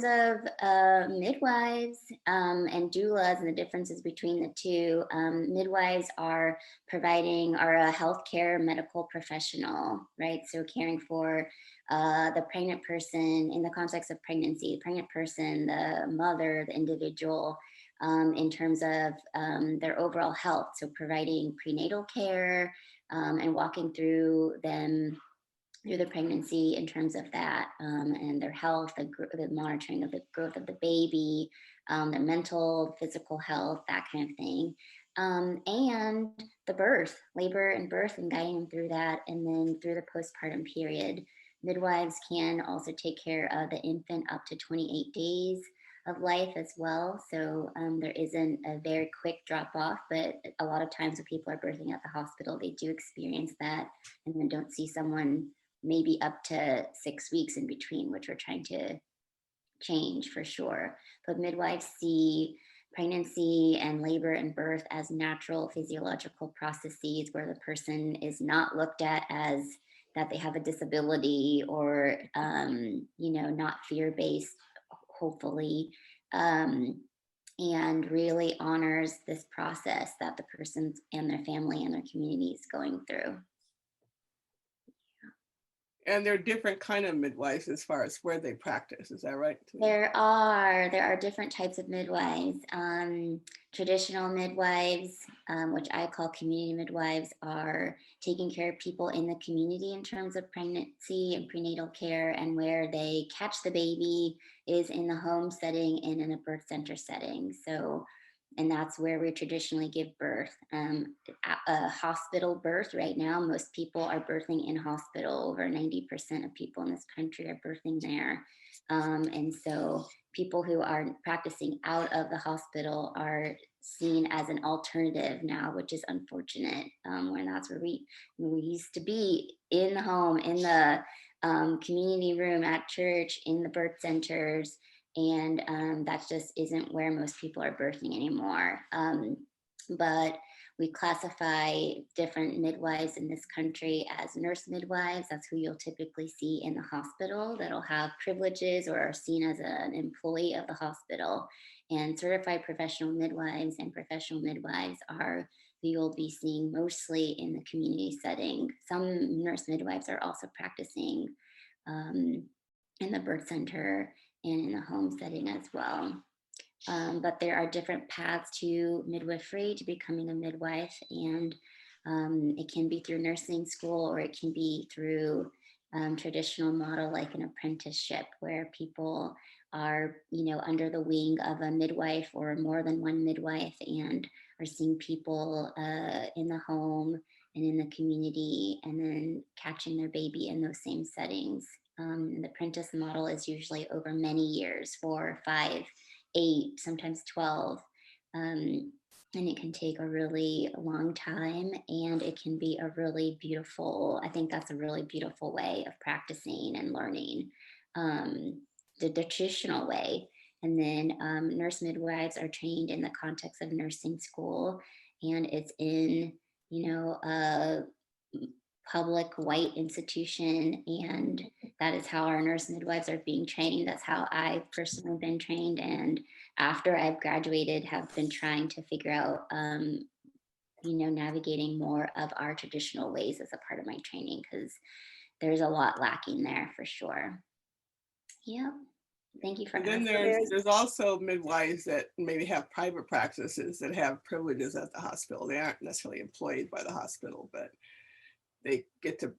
of midwives and doulas and the differences between the two, midwives are a healthcare medical professional, right? So caring for the pregnant person in the context of pregnancy, the pregnant person, the mother, the individual, in terms of their overall health. So providing prenatal care and walking through them through the pregnancy in terms of that and their health, the monitoring of the growth of the baby, their mental, physical health, that kind of thing. And the birth, labor and birth, and guiding them through that, and then through the postpartum period. Midwives can also take care of the infant up to 28 days of life as well. So there isn't a very quick drop off, but a lot of times when people are birthing at the hospital, they do experience that and then don't see someone maybe up to 6 weeks in between, which we're trying to change for sure. But midwives see pregnancy and labor and birth as natural physiological processes where the person is not looked at as that they have a disability or, not fear-based, hopefully, and really honors this process that the person and their family and their community is going through. And there are different kind of midwives as far as where they practice. Is that right? There are different types of midwives. Traditional midwives, which I call community midwives, are taking care of people in the community in terms of pregnancy and prenatal care, and where they catch the baby is in the home setting and in a birth center setting. So, and that's where we traditionally give birth. A hospital birth right now, most people are birthing in hospital. Over 90% of people in this country are birthing there. And so people who are practicing out of the hospital are seen as an alternative now, which is unfortunate. When that's where we used to be, in the home, in the community room, at church, in the birth centers. And that just isn't where most people are birthing anymore. But we classify different midwives in this country as nurse midwives. That's who you'll typically see in the hospital that'll have privileges or are seen as an employee of the hospital. And certified professional midwives and professional midwives are who you'll be seeing mostly in the community setting. Some nurse midwives are also practicing in the birth center and in the home setting as well. But there are different paths to midwifery, to becoming a midwife, and it can be through nursing school, or it can be through traditional model like an apprenticeship, where people are, under the wing of a midwife or more than one midwife, and are seeing people in the home and in the community, and then catching their baby in those same settings. The apprentice model is usually over many years, 4, 5, 8, sometimes 12. And it can take a really long time, and it can be a really beautiful, I think that's a really beautiful way of practicing and learning the traditional way. And then nurse midwives are trained in the context of nursing school, and it's in, a public white institution, and that is how our nurse midwives are being trained. That's how I've personally been trained, and after I've graduated have been trying to figure out navigating more of our traditional ways as a part of my training, because there's a lot lacking there for sure. Yep. Thank you for asking. Then there's also midwives that maybe have private practices that have privileges at the hospital. They aren't necessarily employed by the hospital, but they get to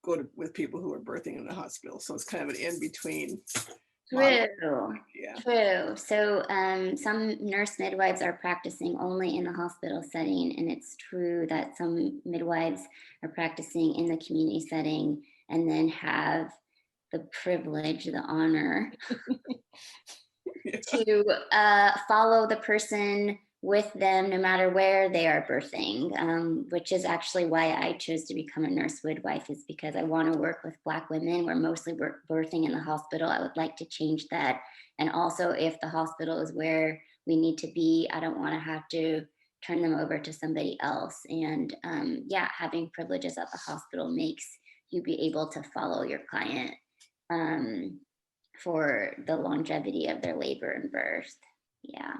go with people who are birthing in the hospital. So it's kind of an in-between. True. So some nurse midwives are practicing only in the hospital setting, and it's true that some midwives are practicing in the community setting and then have the privilege, the honor to follow the person with them no matter where they are birthing, which is actually why I chose to become a nurse midwife, is because I want to work with Black women. We're mostly birthing in the hospital. I would like to change that. And also, if the hospital is where we need to be, I don't want to have to turn them over to somebody else. And having privileges at the hospital makes you be able to follow your client for the longevity of their labor and birth. Yeah.